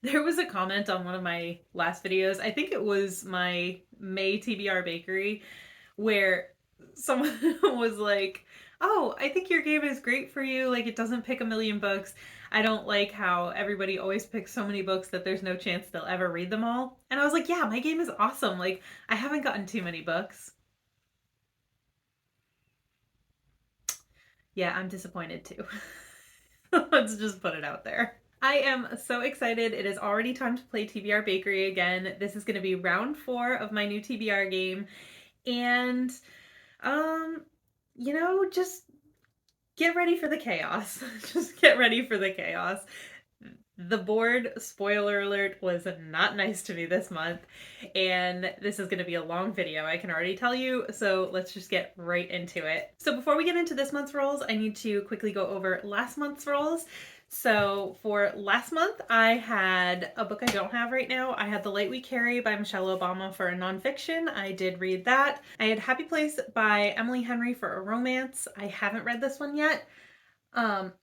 There was a comment on one of my last videos, I think it was my May TBR Bakery, where someone was like, "Oh, I think your game is great for you. Like, it doesn't pick a million books. I don't like how everybody always picks so many books that there's no chance they'll ever read them all." And I was like, "Yeah, my game is awesome. Like, I haven't gotten too many books." Yeah, I'm disappointed too. Let's just put it out there. I am so excited. It is already time to play TBR Bakery again. This is going to be round 4 of my new TBR game. And, um, just get ready for the chaos. Just get ready for the chaos. The board, spoiler alert, was not nice to me this month, and this is going to be a long video, I can already tell you, so let's just get right into it. So before we get into this month's rolls, I need to quickly go over last month's rolls. So for last month, I had a book I don't have right now. I had The Light We Carry by Michelle Obama for a nonfiction. I did read that. I had Happy Place by Emily Henry for a romance. I haven't read this one yet.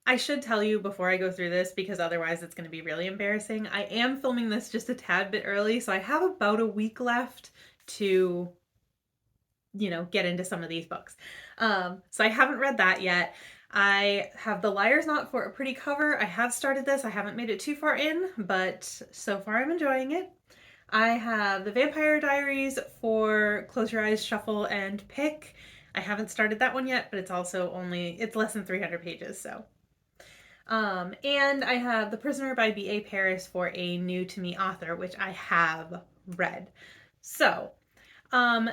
I should tell you before I go through this because otherwise it's going to be really embarrassing. I am filming this just a tad bit early, so I have about a week left to, get into some of these books. So I haven't read that yet. I have The Liar's Knot for a pretty cover. I have started this. I haven't made it too far in, but so far I'm enjoying it. I have The Vampire Diaries for Close Your Eyes, Shuffle, and Pick. I haven't started that one yet, but it's less than 300 pages, so. And I have The Prisoner by B.A. Paris for a new to me author, which I have read. So,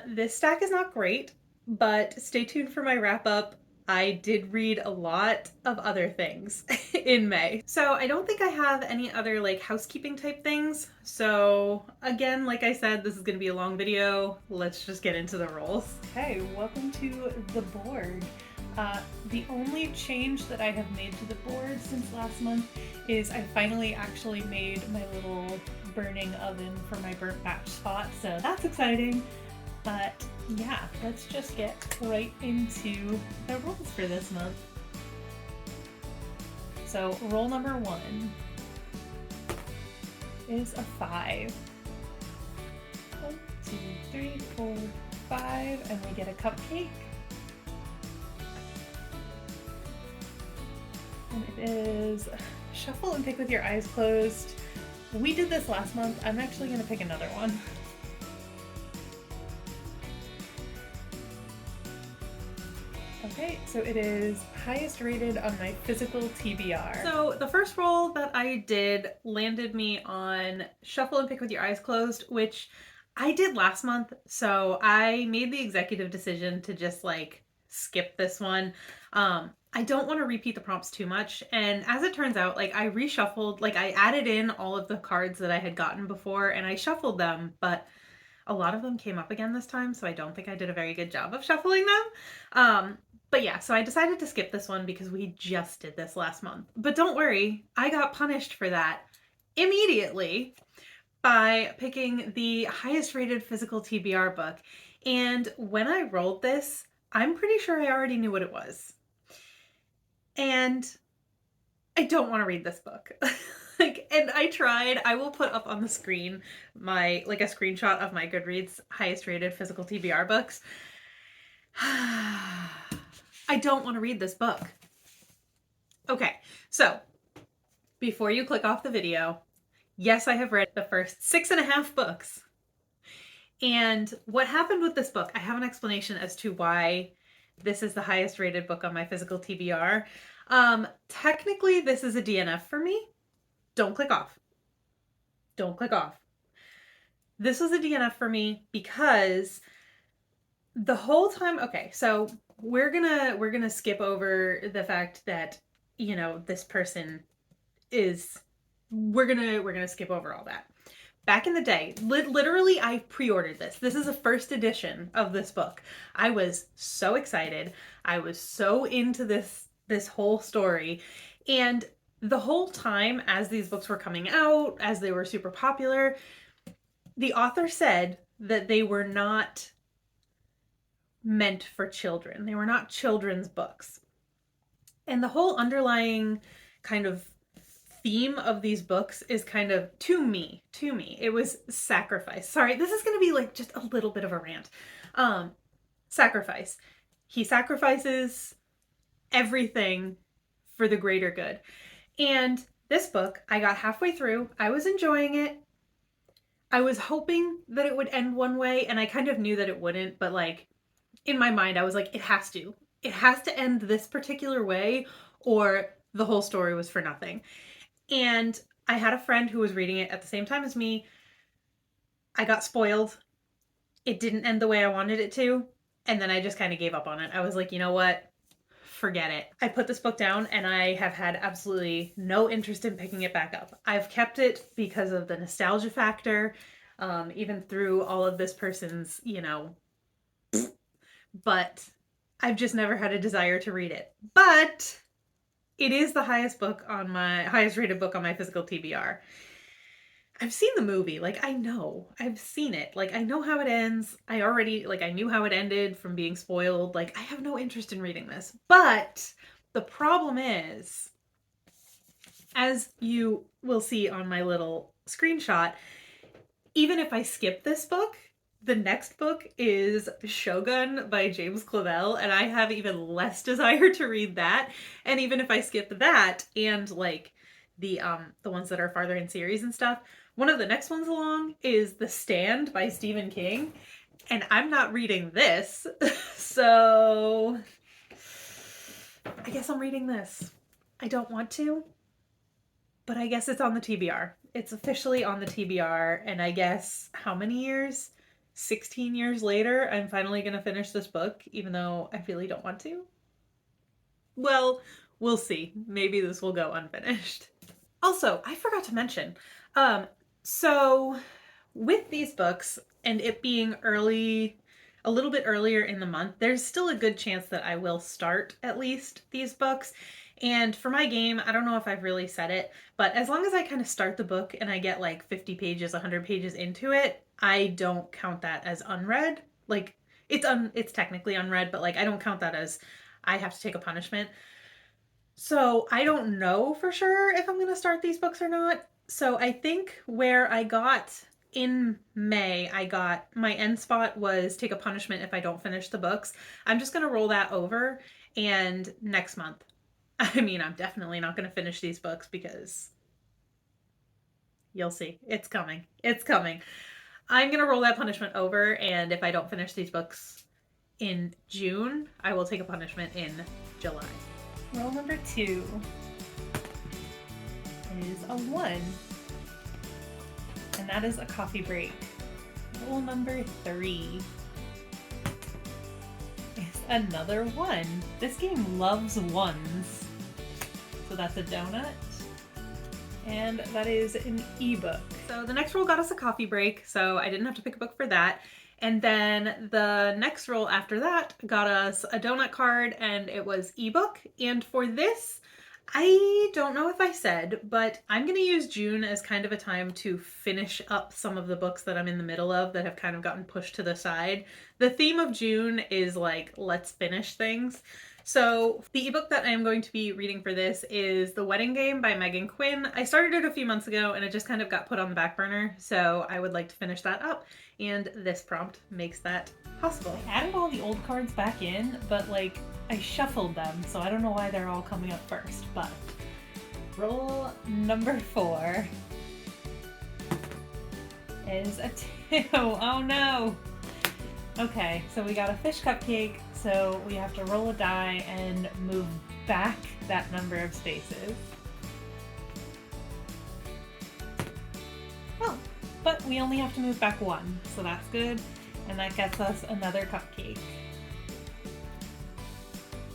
this stack is not great, but stay tuned for my wrap up. I did read a lot of other things in May. So I don't think I have any other like housekeeping type things. So again, like I said, this is going to be a long video. Let's just get into the rolls. Okay, welcome to the board. The only change that I have made to the board since last month is I finally actually made my little burning oven for my burnt batch spot, so that's exciting. But yeah, let's just get right into the rolls for this month. So roll number 1 is a 5. 1, 2, 3, 4, 5, and we get a cupcake. And it is shuffle and pick with your eyes closed. We did this last month. I'm actually going to pick another one. Okay, so it is highest rated on my physical TBR. So the first roll that I did landed me on shuffle and pick with your eyes closed, which I did last month. So I made the executive decision to just like skip this one. I don't want to repeat the prompts too much. And as it turns out, like I reshuffled, like I added in all of the cards that I had gotten before and I shuffled them, but a lot of them came up again this time. So I don't think I did a very good job of shuffling them. But yeah, so I decided to skip this one because we just did this last month. But don't worry, I got punished for that immediately by picking the highest rated physical TBR book. And when I rolled this, I'm pretty sure I already knew what it was. And I don't want to read this book. And I tried. I will put up on the screen a screenshot of my Goodreads highest rated physical TBR books. I don't want to read this book. Okay, so before you click off the video, yes, I have read the first 6.5 books. And what happened with this book, I have an explanation as to why this is the highest rated book on my physical TBR. Technically, this is a DNF for me. Don't click off. Don't click off. This was a DNF for me because the whole time, okay, so we're gonna skip over the fact that, this person is, we're gonna skip over all that. Back in the day, literally I pre-ordered this. This is a first edition of this book. I was so excited. I was so into this whole story. And the whole time as these books were coming out, as they were super popular, the author said that they were not meant for children. They were not children's books. And the whole underlying kind of theme of these books is kind of, to me, it was sacrifice. Sorry, this is going to be like just a little bit of a rant. Sacrifice. He sacrifices everything for the greater good. And this book, I got halfway through. I was enjoying it. I was hoping that it would end one way, and I kind of knew that it wouldn't, but like in my mind, I was like, it has to. It has to end this particular way, or the whole story was for nothing. And I had a friend who was reading it at the same time as me. I got spoiled. It didn't end the way I wanted it to. And then I just kind of gave up on it. I was like, you know what? Forget it. I put this book down and I have had absolutely no interest in picking it back up. I've kept it because of the nostalgia factor, even through all of this person's, but I've just never had a desire to read it. But it is the highest rated book on my physical TBR. I've seen the movie. Like, I know. I've seen it. Like, I know how it ends. I knew how it ended from being spoiled. Like, I have no interest in reading this. But the problem is, as you will see on my little screenshot, even if I skip this book, the next book is Shogun by James Clavell, and I have even less desire to read that. And even if I skip that and like the ones that are farther in series and stuff, one of the next ones along is The Stand by Stephen King, and I'm not reading this. So I guess I'm reading this. I don't want to, but I guess it's on the TBR. It's officially on the TBR, and I guess how many years? 16 years later, I'm finally going to finish this book, even though I really don't want to. Well, we'll see. Maybe this will go unfinished. Also, I forgot to mention, so with these books and it being early, a little bit earlier in the month, there's still a good chance that I will start at least these books. And for my game, I don't know if I've really said it, but as long as I kind of start the book and I get like 50 pages, 100 pages into it, I don't count that as unread. Like, it's technically unread, but like I don't count that as I have to take a punishment. So I don't know for sure if I'm going to start these books or not. So I think where I got in May, I got my end spot was take a punishment if I don't finish the books. I'm just going to roll that over, and next month, I mean, I'm definitely not going to finish these books because you'll see. It's coming. It's coming. I'm going to roll that punishment over, and if I don't finish these books in June, I will take a punishment in July. Roll number 2 is a 1, and that is a coffee break. Roll number 3 is another 1. This game loves 1s. So that's a donut, and that is an ebook. So the next roll got us a coffee break, so I didn't have to pick a book for that. And then the next roll after that got us a donut card, and it was ebook. And for this, I don't know if I said, but I'm going to use June as kind of a time to finish up some of the books that I'm in the middle of that have kind of gotten pushed to the side. The theme of June is like, let's finish things. So the ebook that I am going to be reading for this is The Wedding Game by Megan Quinn. I started it a few months ago and it just kind of got put on the back burner, so I would like to finish that up, and this prompt makes that possible. I added all the old cards back in, but like I shuffled them, so I don't know why they're all coming up first, but roll number 4 is a 2. Oh no! Okay, so we got a fish cupcake, so we have to roll a die and move back that number of spaces. Oh, but we only have to move back 1, so that's good, and that gets us another cupcake.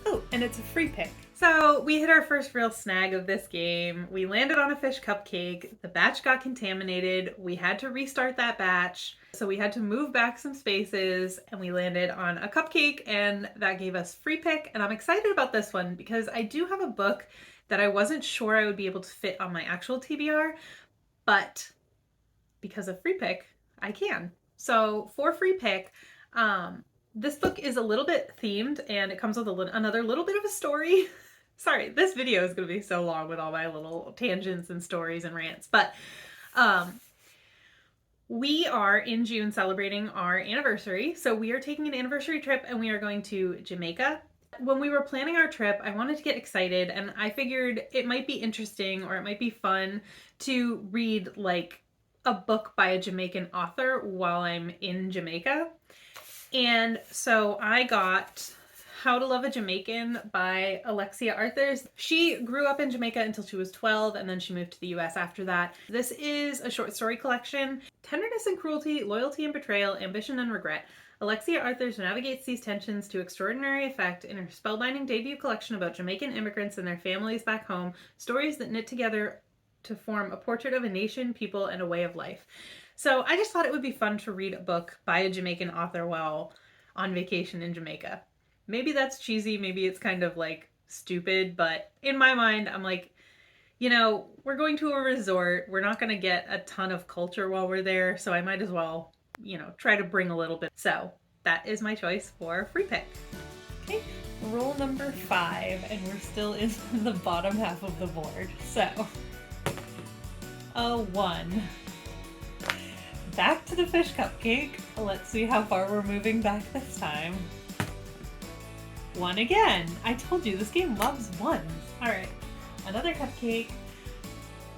Oh, and it's a free pick. So we hit our first real snag of this game. We landed on a fish cupcake. The batch got contaminated. We had to restart that batch. So we had to move back some spaces, and we landed on a cupcake, and that gave us free pick. And I'm excited about this one because I do have a book that I wasn't sure I would be able to fit on my actual TBR, but because of free pick, I can. So for free pick, this book is a little bit themed, and it comes with another little bit of a story. Sorry, this video is going to be so long with all my little tangents and stories and rants, but um, we are in June celebrating our anniversary. So we are taking an anniversary trip and we are going to Jamaica. When we were planning our trip, I wanted to get excited and I figured it might be interesting or it might be fun to read like a book by a Jamaican author while I'm in Jamaica. And so I got How to Love a Jamaican by Alexia Arthurs. She grew up in Jamaica until she was 12 and then she moved to the US after that. This is a short story collection. Tenderness and cruelty, loyalty and betrayal, ambition and regret. Alexia Arthurs navigates these tensions to extraordinary effect in her spellbinding debut collection about Jamaican immigrants and their families back home, stories that knit together to form a portrait of a nation, people, and a way of life. So I just thought it would be fun to read a book by a Jamaican author while on vacation in Jamaica. Maybe that's cheesy, maybe it's kind of like stupid, but in my mind, I'm like, you know, we're going to a resort. We're not going to get a ton of culture while we're there, so I might as well, you know, try to bring a little bit. So that is my choice for free pick. Okay, roll number 5, and we're still in the bottom half of the board. So, a 1. Back to the fish cupcake. Let's see how far we're moving back this time. 1 again. I told you, this game loves 1s. All right, another cupcake.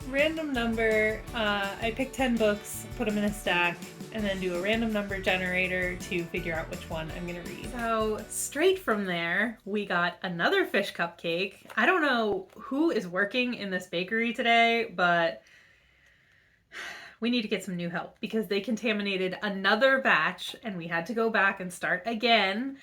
Random number. I pick 10 books, put them in a stack, and then do a random number generator to figure out which one I'm gonna read. So straight from there, we got another fish cupcake. I don't know who is working in this bakery today, but we need to get some new help because they contaminated another batch and we had to go back and start again.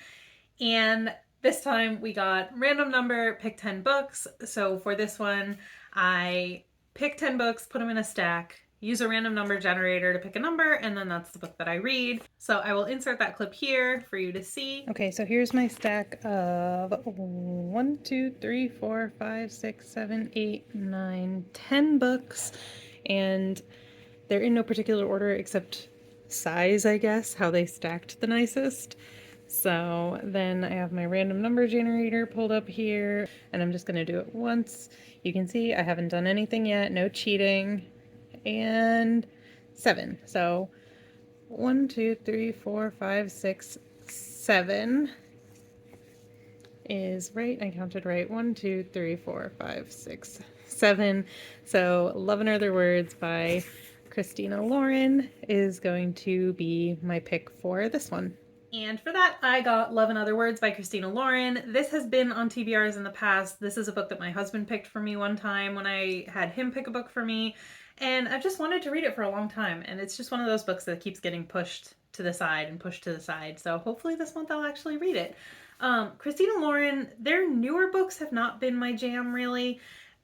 And this time we got random number, pick 10 books. So for this one, I pick 10 books, put them in a stack, use a random number generator to pick a number, and then that's the book that I read. So I will insert that clip here for you to see. Okay, so here's my stack of 1, 2, 3, 4, 5, 6, 7, 8, 9, 10 books. And they're in no particular order except size, I guess, how they stacked the nicest. So then I have my random number generator pulled up here, and I'm just going to do it once. You can see I haven't done anything yet, no cheating. And 7. So 1, 2, 3, 4, 5, 6, 7 is right. I counted right. 1, 2, 3, 4, 5, 6, 7. So Love and Other Words by Christina Lauren is going to be my pick for this one. And for that, I got Love and Other Words by Christina Lauren. This has been on TBRs in the past. This is a book that my husband picked for me one time when I had him pick a book for me. And I've just wanted to read it for a long time. And it's just one of those books that keeps getting pushed to the side and pushed to the side. So hopefully this month I'll actually read it. Christina Lauren, their newer books have not been my jam really,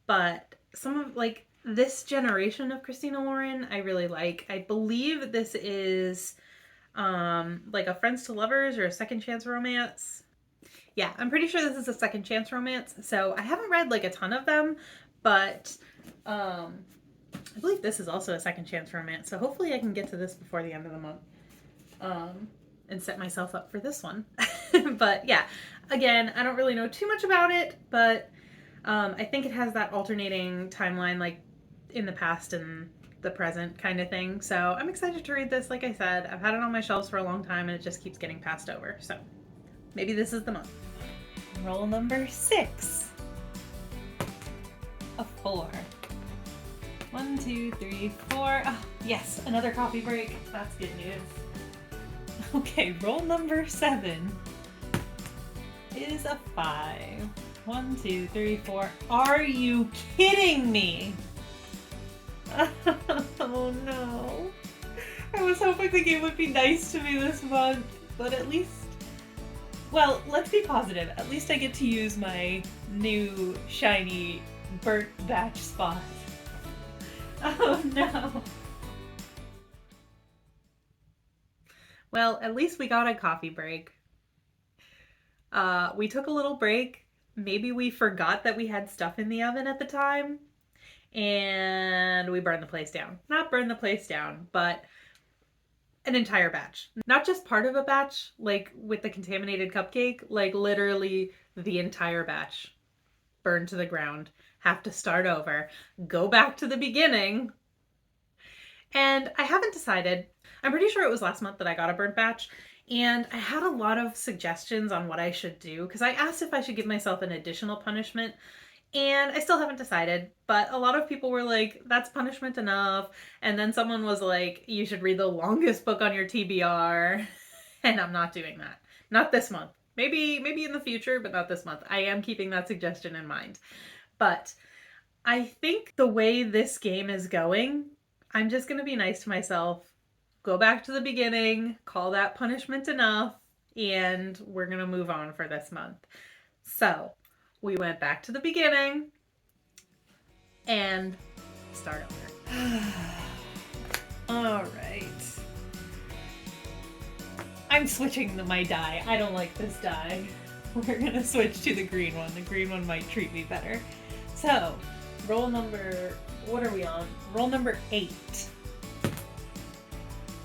but some of like this generation of Christina Lauren I really like. I believe this is like a Friends to Lovers or a Second Chance romance. Yeah, I'm pretty sure this is a Second Chance romance. So I haven't read like a ton of them, but I believe this is also a Second Chance romance. So hopefully I can get to this before the end of the month and set myself up for this one. But yeah, again, I don't really know too much about it, but I think it has that alternating timeline like in the past and the present kind of thing. So I'm excited to read this. Like I said, I've had it on my shelves for a long time and it just keeps getting passed over. So maybe this is the month. Roll number 6. A 4. 1, 2, 3, 4. Oh, yes, another coffee break. That's good news. Okay, roll number 7 is a 5. 1, 2, 3, 4. Are you kidding me? Oh no. I was hoping the game would be nice to me this month, but at least, well, let's be positive. At least I get to use my new shiny burnt batch spot. Oh no. Well, at least we got a coffee break. We took a little break. Maybe we forgot that we had stuff in the oven at the time. And we burned the place down. Not burn the place down, but an entire batch. Not just part of a batch, like with the contaminated cupcake, like literally the entire batch. burn to the ground, have to start over, go back to the beginning. And I haven't decided. I'm pretty sure it was last month that I got a burnt batch, and I had a lot of suggestions on what I should do because I asked if I should give myself an additional punishment, and I still haven't decided. But a lot of people were like, that's punishment enough. And then someone was like, you should read the longest book on your TBR. And I'm not doing that. Not this month. Maybe in the future, but not this month. I am keeping that suggestion in mind. But I think the way this game is going, I'm just going to be nice to myself, go back to the beginning, call that punishment enough, and we're going to move on for this month. So we went back to the beginning and start over. All right. I'm switching my die. I don't like this die. We're going to switch to the green one. The green one might treat me better. So, roll number, what are we on? Roll number 8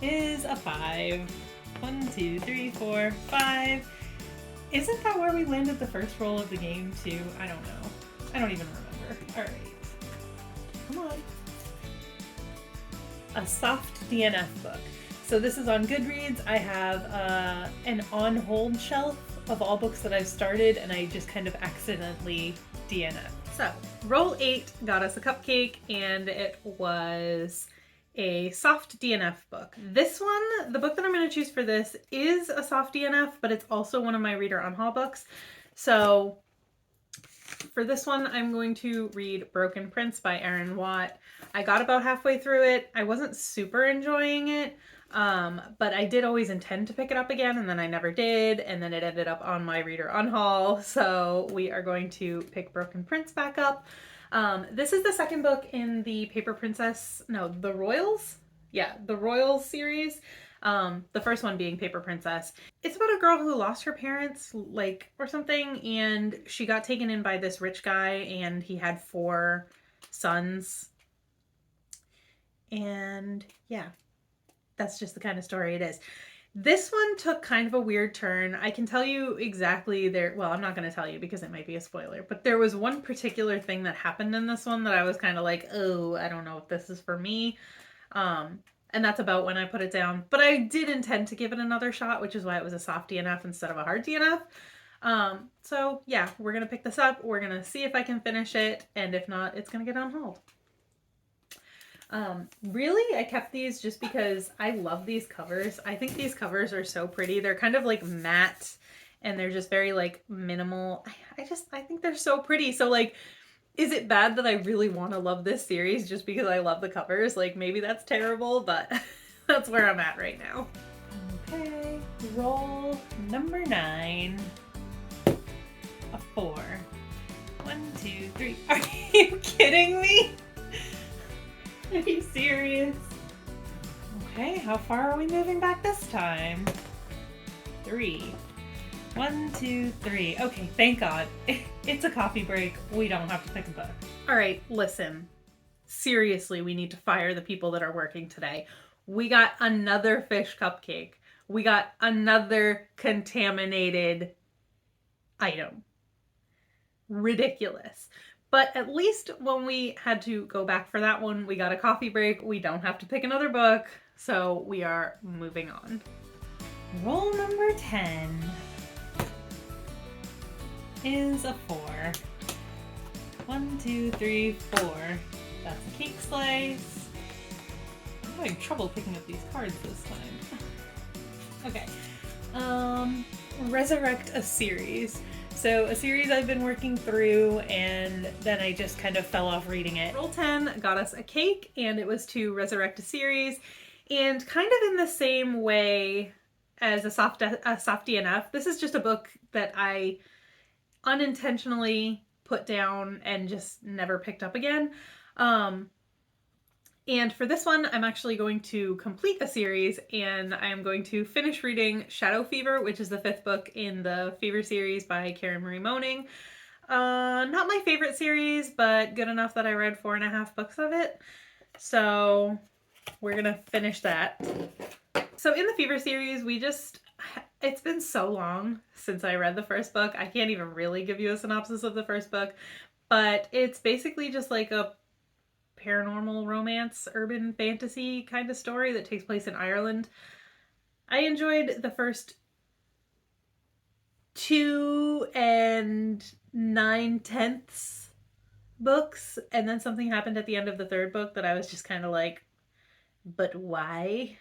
is a 5. 1, 2, 3, 4, 5. Isn't that where we landed the first roll of the game too? I don't know. I don't even remember. Alright. Come on. A soft DNF book. So this is on Goodreads. I have an on-hold shelf of all books that I've started, and I just kind of accidentally DNF. So, roll 8 got us a cupcake, and it was a soft DNF book. This one, the book that I'm going to choose for this, is a soft DNF, but it's also one of my Reader on Haul books. So, for this one, I'm going to read Broken Prince by Erin Watt. I got about halfway through it. I wasn't super enjoying it, but I did always intend to pick it up again, and then I never did, and then it ended up on my Reader on Haul, so we are going to pick Broken Prince back up. This is the second book in the the Royals? Yeah, the Royals series. The first one being Paper Princess. It's about a girl who lost her parents, or something, and she got taken in by this rich guy, and he had 4 sons. And yeah, that's just the kind of story it is. This one took kind of a weird turn. I can tell you exactly well, I'm not going to tell you because it might be a spoiler, but there was one particular thing that happened in this one that I was kind of like, oh, I don't know if this is for me. And that's about when I put it down. But I did intend to give it another shot, which is why it was a soft DNF instead of a hard DNF. So yeah, we're going to pick this up. We're going to see if I can finish it. And if not, it's going to get on hold. Really, I kept these just because I love these covers. I think these covers are so pretty. They're kind of like matte and they're just very like minimal. I think they're so pretty. So like, is it bad that I really want to love this series just because I love the covers? Like maybe that's terrible, but that's where I'm at right now. Okay, roll number 9. A 4. 1, 2, 3. Are you kidding me? Are you serious? Okay, how far are we moving back this time? 3. 1, 2, 3. Okay, thank God. It's a coffee break. We don't have to pick a book. All right, listen. Seriously, we need to fire the people that are working today. We got another fish cupcake. We got another contaminated item. Ridiculous. But at least when we had to go back for that one, we got a coffee break. We don't have to pick another book. So we are moving on. Roll number 10 is a 4. 1, 2, 3, 4. That's a cake slice. I'm having trouble picking up these cards this time. Okay. Resurrect a series. So a series I've been working through and then I just kind of fell off reading it. Roll 10 got us a cake and it was to resurrect a series, and kind of in the same way as a soft DNF. This is just a book that I unintentionally put down and just never picked up again. And for this one, I'm actually going to complete a series and I am going to finish reading Shadow Fever, which is the 5th book in the Fever series by Karen Marie Moning. Not my favorite series, but good enough that I read 4.5 books of it. So we're gonna finish that. So in the Fever series, it's been so long since I read the first book. I can't even really give you a synopsis of the first book, but it's basically just like a paranormal romance, urban fantasy kind of story that takes place in Ireland. I enjoyed the first 2 and 9/10 books, and then something happened at the end of the third book that I was just kind of like, but why?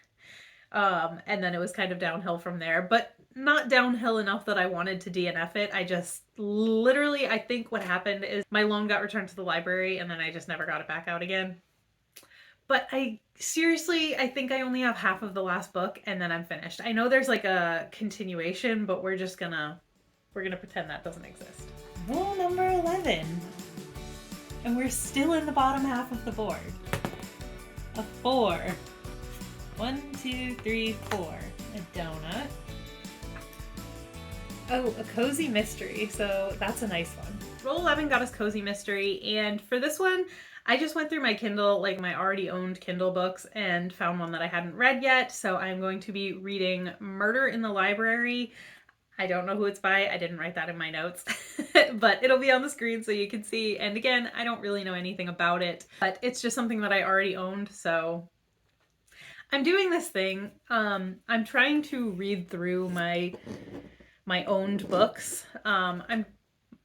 And then it was kind of downhill from there, but not downhill enough that I wanted to DNF it. I just literally, I think what happened is my loan got returned to the library and then I just never got it back out again. But I seriously, I think I only have half of the last book and then I'm finished. I know there's like a continuation, but we're gonna pretend that doesn't exist. Rule number 11. And we're still in the bottom half of the board. A 4. 1, 2, 3, 4. A donut. Oh, a cozy mystery. So that's a nice one. Roll 11 got us cozy mystery. And for this one, I just went through my Kindle, like my already owned Kindle books, and found one that I hadn't read yet. So I'm going to be reading Murder in the Library. I don't know who it's by. I didn't write that in my notes, but it'll be on the screen so you can see. And again, I don't really know anything about it, but it's just something that I already owned. So I'm doing this thing. I'm trying to read through my owned books. I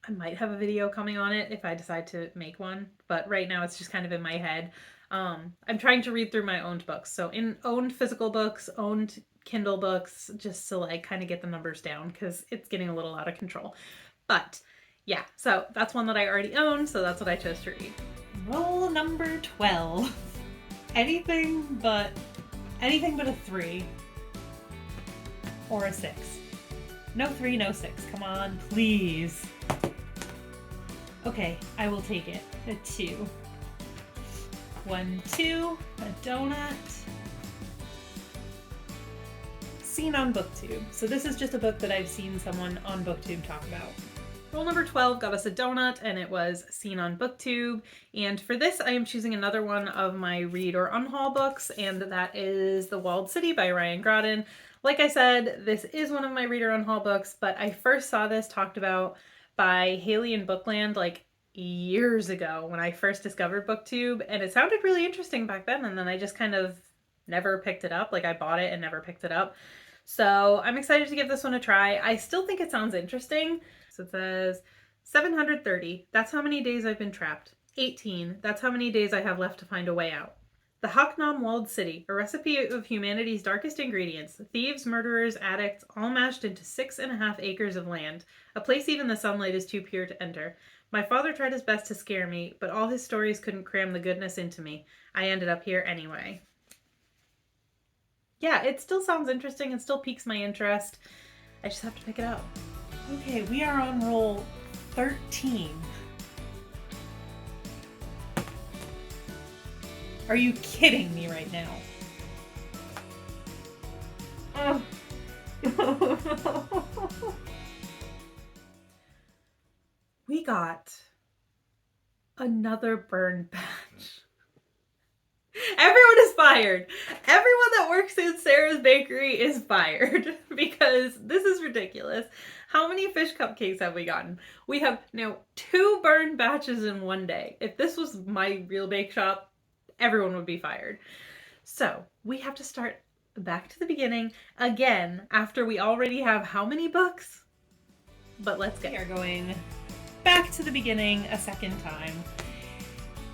might have a video coming on it if I decide to make one, but right now it's just kind of in my head. I'm trying to read through my owned books. So in owned physical books, owned Kindle books, just to like kind of get the numbers down because it's getting a little out of control. But yeah, so that's one that I already own, so that's what I chose to read. Roll number 12. Anything but a 3 or a 6. No 3, no 6. Come on, please. Okay, I will take it. A 2. 1, 2, a donut. Seen on Booktube. So this is just a book that I've seen someone on Booktube talk about. Roll number 12 got us a donut, and it was seen on Booktube. And for this, I am choosing another one of my read or unhaul books, and that is The Walled City by Ryan Groden. Like I said, this is one of my read or unhaul books, but I first saw this talked about by Haley in Bookland like years ago when I first discovered Booktube, and it sounded really interesting back then, and then I just kind of never picked it up. Like I bought it and never picked it up. So I'm excited to give this one a try. I still think it sounds interesting. So it says 730. That's how many days I've been trapped. 18. That's how many days I have left to find a way out. The Hocknam Walled City, a recipe of humanity's darkest ingredients. Thieves, murderers, addicts, all mashed into 6.5 acres of land. A place even the sunlight is too pure to enter. My father tried his best to scare me, but all his stories couldn't cram the goodness into me. I ended up here anyway. Yeah, it still sounds interesting and still piques my interest. I just have to pick it up. Okay, we are on roll 13. Are you kidding me right now? Oh. We got another burn batch. Everyone is fired. Everyone that works in Sarah's bakery is fired because this is ridiculous. How many fish cupcakes have we gotten? We have now 2 burned batches in one day. If this was my real bake shop, everyone would be fired. So we have to start back to the beginning again after we already have how many books? But let's get. We are going back to the beginning a second time.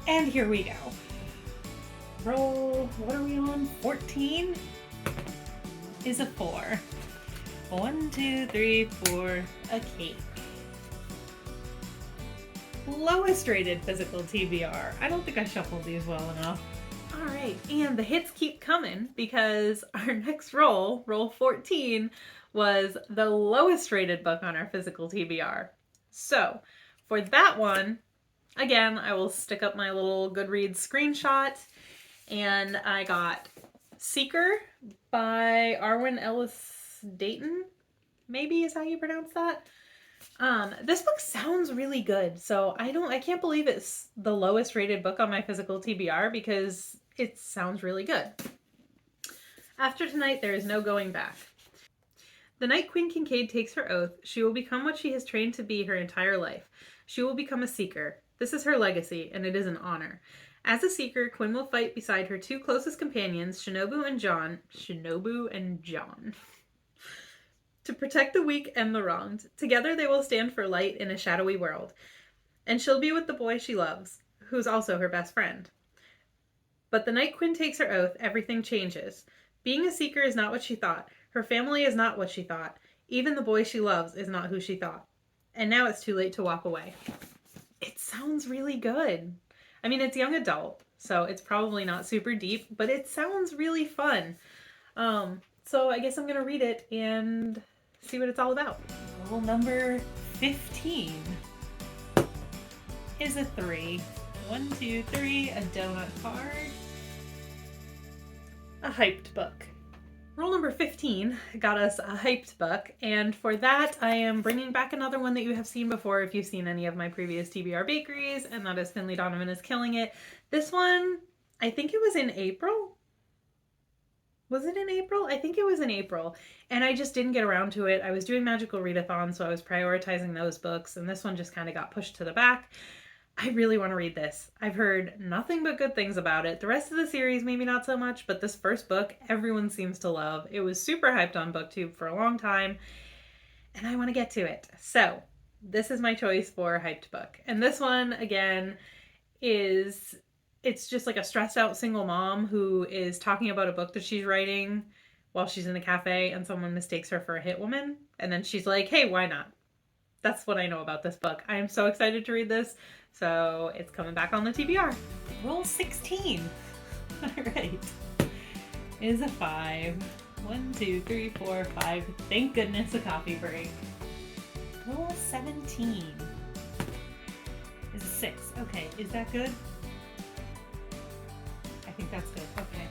And here we go. Roll, what are we on? 14 is a 4. 1, 2, 3, 4, a cake. Lowest rated physical TBR. I don't think I shuffled these well enough. All right, and the hits keep coming because our next roll, roll 14, was the lowest rated book on our physical TBR. So for that one, again, I will stick up my little Goodreads screenshot. And I got Seeker by Arwen Ellis Dayton, maybe is how you pronounce that. This book sounds really good, so I can't believe it's the lowest rated book on my physical TBR because it sounds really good. After tonight, there is no going back. The night Queen Kincaid takes her oath, she will become what she has trained to be her entire life. She will become a seeker. This is her legacy, and it is an honor. As a seeker, Quinn will fight beside her two closest companions, Shinobu and John, to protect the weak and the wronged. Together they will stand for light in a shadowy world. And she'll be with the boy she loves, who's also her best friend. But the night Quinn takes her oath, everything changes. Being a seeker is not what she thought. Her family is not what she thought. Even the boy she loves is not who she thought. And now it's too late to walk away. It sounds really good. I mean, it's young adult, so it's probably not super deep, but it sounds really fun. So I guess I'm going to read it and see what it's all about. Rule number 15 is a 3. 1, 2, 3, a donut card. A hyped book. Rule number 15 got us a hyped book, and for that I am bringing back another one that you have seen before if you've seen any of my previous TBR Bakeries, and that is Finley Donovan is Killing It. This one, I think it was in April? Was it in April? I think it was in April, and I just didn't get around to it. I was doing Magical Readathon, so I was prioritizing those books, and this one just kind of got pushed to the back. I really want to read this. I've heard nothing but good things about it. The rest of the series, maybe not so much, but this first book, everyone seems to love. It was super hyped on Booktube for a long time, and I want to get to it. So, this is my choice for a hyped book. And this one, again, it's just like a stressed out single mom who is talking about a book that she's writing while she's in a cafe, and someone mistakes her for a hit woman. And then she's like, hey, why not? That's what I know about this book. I am so excited to read this. So it's coming back on the TBR. Rule 16. All right. Is a 5. 1, 2, 3, 4, 5. Thank goodness a coffee break. Rule 17. Is a 6. Okay, is that good? I think that's good. Okay.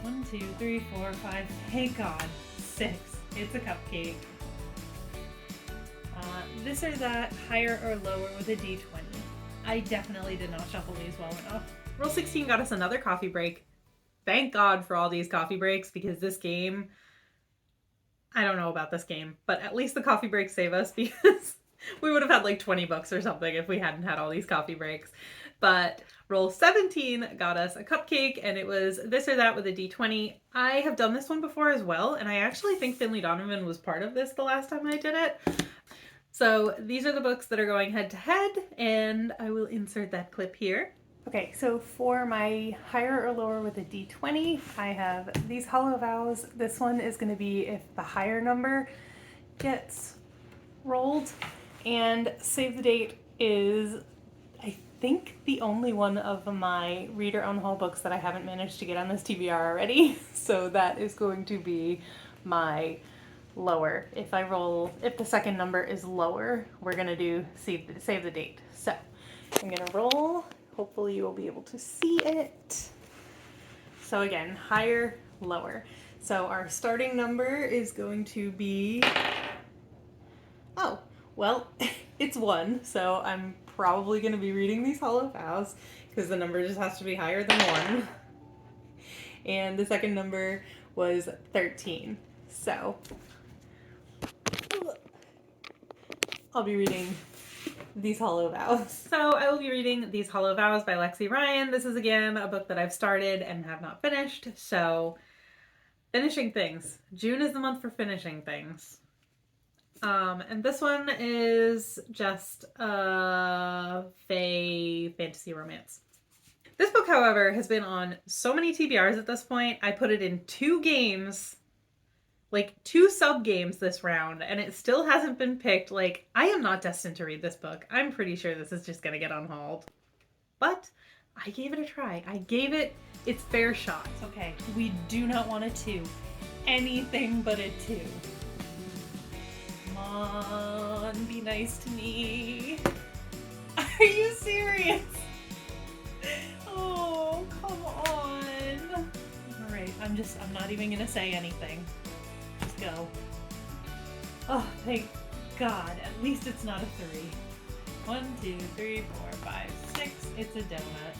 1, 2, 3, 4, 5. Thank God. 6. It's a cupcake. This or that, higher or lower with a D20. I definitely did not shuffle these well enough. Rule 16 got us another coffee break. Thank God for all these coffee breaks, because this game, I don't know about this game, but at least the coffee breaks save us, because we would have had like 20 books or something if we hadn't had all these coffee breaks. But Rule 17 got us a cupcake, and it was this or that with a D20. I have done this one before as well, and I actually think Finley Donovan was part of this the last time I did it. So these are the books that are going head to head, and I will insert that clip here. Okay, so for my higher or lower with a D20, I have these Hollow Vows. This one is going to be if the higher number gets rolled, and Save the Date is, I think, the only one of my reader own haul books that I haven't managed to get on this TBR already. So that is going to be my lower. If the second number is lower, we're gonna do save the date. So I'm gonna roll. Hopefully you will be able to see it. So again, higher, lower. So our starting number is going to be, oh, well, it's 1. So I'm probably gonna be reading these Hollow Vows because the number just has to be higher than 1. And the second number was 13. So I'll be reading These Hollow Vows. So I will be reading These Hollow Vows by Lexi Ryan. This is, again, a book that I've started and have not finished. So, finishing things. June is the month for finishing things. And this one is just a fantasy romance. This book, however, has been on so many TBRs at this point. I put it in 2 games, like 2 sub games this round, and it still hasn't been picked. Like, I am not destined to read this book. I'm pretty sure this is just gonna get unhauled. But I gave it a try. I gave it its fair shot. Okay, we do not want a 2. Anything but a 2. Come on, be nice to me. Are you serious? Oh, come on. All right, I'm not even gonna say anything. Just go. Oh, thank God. At least it's not a 3. 1, 2, 3, 4, 5, 6. It's a donut.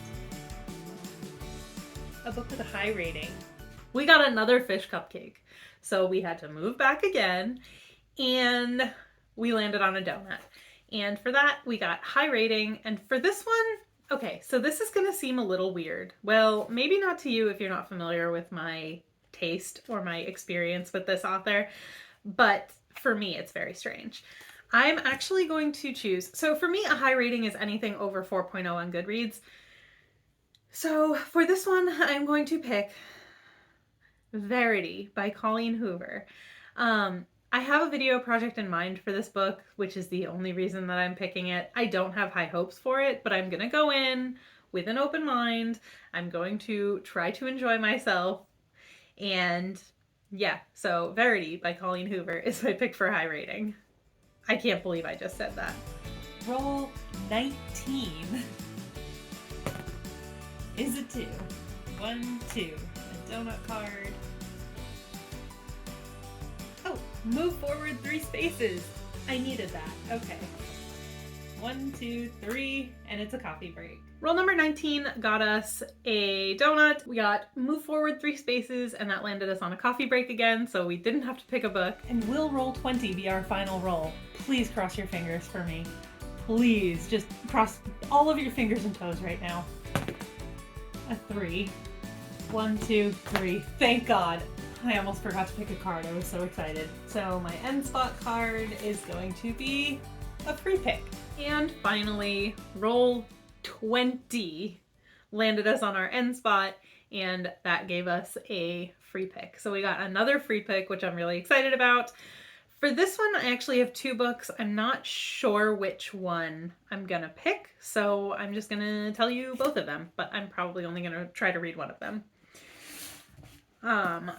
A book with a high rating. We got another fish cupcake. So we had to move back again, and we landed on a donut. And for that, we got high rating. And for this one, okay, so this is gonna seem a little weird. Well, maybe not to you if you're not familiar with my taste or my experience with this author, but for me, it's very strange. I'm actually going to choose, so for me, a high rating is anything over 4.0 on Goodreads. So for this one, I'm going to pick Verity by Colleen Hoover. I have a video project in mind for this book, which is the only reason that I'm picking it. I don't have high hopes for it, but I'm going to go in with an open mind. I'm going to try to enjoy myself. And yeah, so Verity by Colleen Hoover is my pick for high rating. I can't believe I just said that. Roll 19 is a 2. 1, 2. A donut card. Oh, move forward 3 spaces. I needed that. Okay. 1, 2, 3, and it's a coffee break. Roll number 19 got us a donut. We got move forward 3 spaces, and that landed us on a coffee break again, so we didn't have to pick a book. And will roll 20 be our final roll? Please cross your fingers for me. Please, just cross all of your fingers and toes right now. A 3. 1, 2, 3. Thank God. I almost forgot to pick a card. I was so excited. So my end spot card is going to be a free pick. And finally, roll 20 landed us on our end spot, and that gave us a free pick. So we got another free pick, which I'm really excited about. For this one, I actually have 2 books. I'm not sure which one I'm gonna pick, so I'm just gonna tell you both of them, but I'm probably only gonna try to read one of them.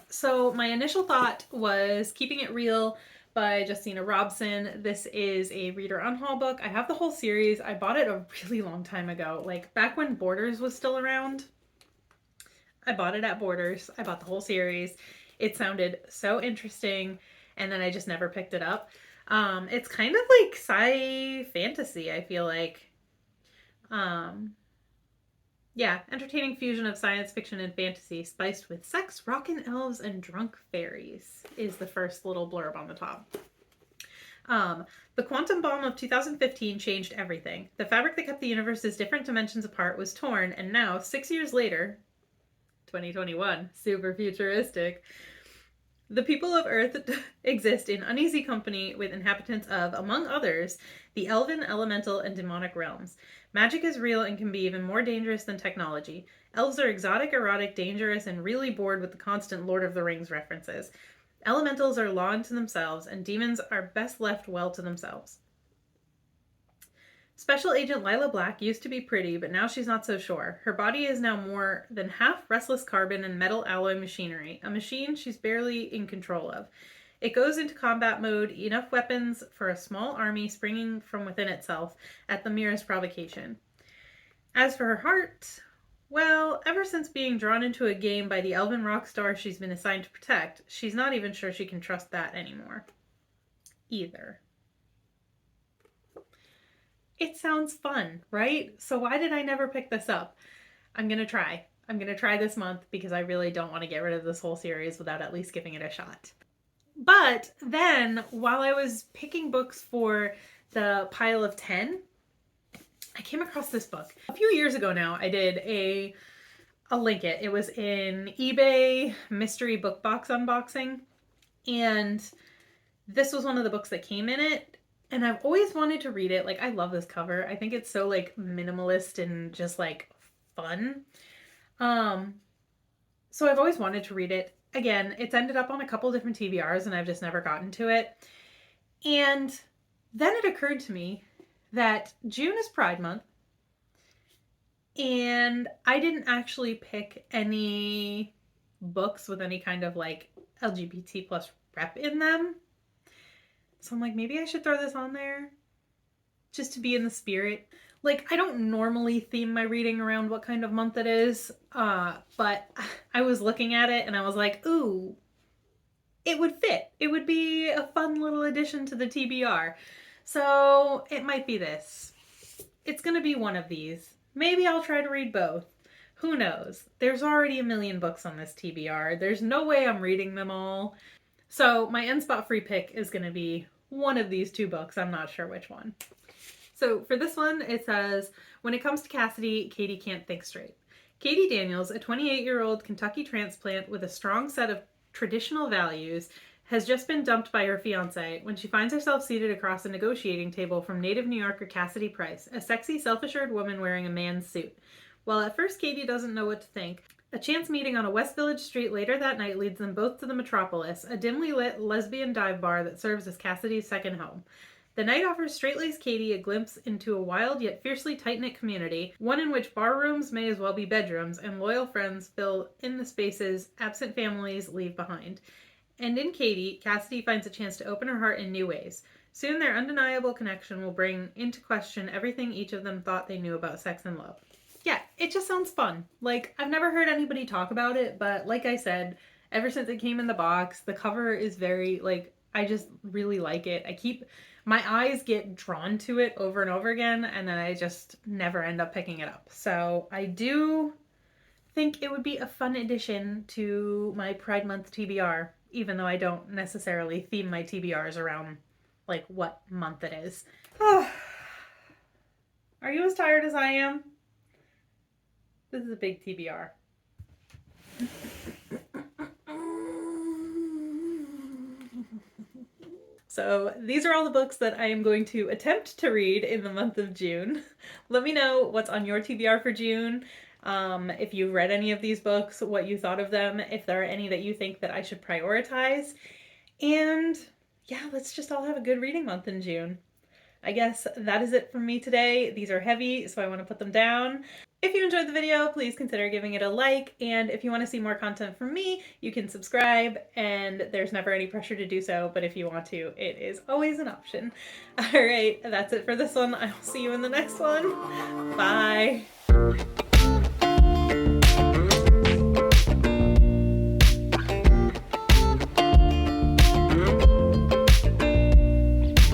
So my initial thought was Keeping It Real by Justina Robson. This is a reader unhaul book. I have the whole series. I bought it a really long time ago, like back when Borders was still around. I bought it at Borders. I bought the whole series. It sounded so interesting, and then I just never picked it up. It's kind of like sci fantasy, I feel like. Yeah, entertaining fusion of science fiction and fantasy spiced with sex, rockin' elves, and drunk fairies is the first little blurb on the top. The quantum bomb of 2015 changed everything. The fabric that kept the universe's different dimensions apart was torn, and now, 6 years later, 2021, super futuristic, the people of Earth exist in uneasy company with inhabitants of, among others, the elven, elemental, and demonic realms. Magic is real and can be even more dangerous than technology. Elves are exotic, erotic, dangerous, and really bored with the constant Lord of the Rings references. Elementals are law unto themselves, and demons are best left well to themselves. Special Agent Lila Black used to be pretty, but now she's not so sure. Her body is now more than half restless carbon and metal alloy machinery, a machine she's barely in control of. It goes into combat mode, enough weapons for a small army springing from within itself at the merest provocation. As for her heart, well, ever since being drawn into a game by the elven rock star she's been assigned to protect, she's not even sure she can trust that anymore. Either. It sounds fun, right? So why did I never pick this up? I'm going to try. I'm going to try this month because I really don't want to get rid of this whole series without at least giving it a shot. But then, while I was picking books for the pile of 10, I came across this book. A few years ago now, I did I'll link it. It was in eBay mystery book box unboxing. And this was one of the books that came in it. And I've always wanted to read it. Like, I love this cover. I think it's so, like, minimalist and just, like, fun. So I've always wanted to read it. Again, it's ended up on a couple different TBRs and I've just never gotten to it. And then it occurred to me that June is Pride Month and I didn't actually pick any books with any kind of like LGBT plus rep in them. So I'm like, maybe I should throw this on there just to be in the spirit. Like, I don't normally theme my reading around what kind of month it is, but I was looking at it and I was like, ooh, it would fit. It would be a fun little addition to the TBR. So it might be this. It's going to be one of these. Maybe I'll try to read both. Who knows? There's already a million books on this TBR. There's no way I'm reading them all. So my end spot free pick is going to be one of these two books. I'm not sure which one. So for this one, it says, when it comes to Cassidy, Katie can't think straight. Katie Daniels, a 28-year-old Kentucky transplant with a strong set of traditional values, has just been dumped by her fiancé when she finds herself seated across a negotiating table from native New Yorker Cassidy Price, a sexy, self-assured woman wearing a man's suit. While at first Katie doesn't know what to think, a chance meeting on a West Village street later that night leads them both to the Metropolis, a dimly lit lesbian dive bar that serves as Cassidy's second home. The night offers straight-laced Katie a glimpse into a wild yet fiercely tight-knit community, one in which bar rooms may as well be bedrooms, and loyal friends fill in the spaces absent families leave behind. And in Katie, Cassidy finds a chance to open her heart in new ways. Soon their undeniable connection will bring into question everything each of them thought they knew about sex and love. Yeah, it just sounds fun. Like, I've never heard anybody talk about it, but like I said, ever since it came in the box, the cover is very, like, I just really like it. My eyes get drawn to it over and over again, and then I just never end up picking it up. So I do think it would be a fun addition to my Pride Month TBR, even though I don't necessarily theme my TBRs around, like, what month it is. Are you as tired as I am? This is a big TBR. So these are all the books that I am going to attempt to read in the month of June. Let me know what's on your TBR for June. If you've read any of these books, what you thought of them, if there are any that you think that I should prioritize. And yeah, let's just all have a good reading month in June. I guess that is it from me today. These are heavy, so I want to put them down. If you enjoyed the video, please consider giving it a like, and if you want to see more content from me, you can subscribe, and there's never any pressure to do so, but if you want to, it is always an option. Alright, that's it for this one. I'll see you in the next one. Bye!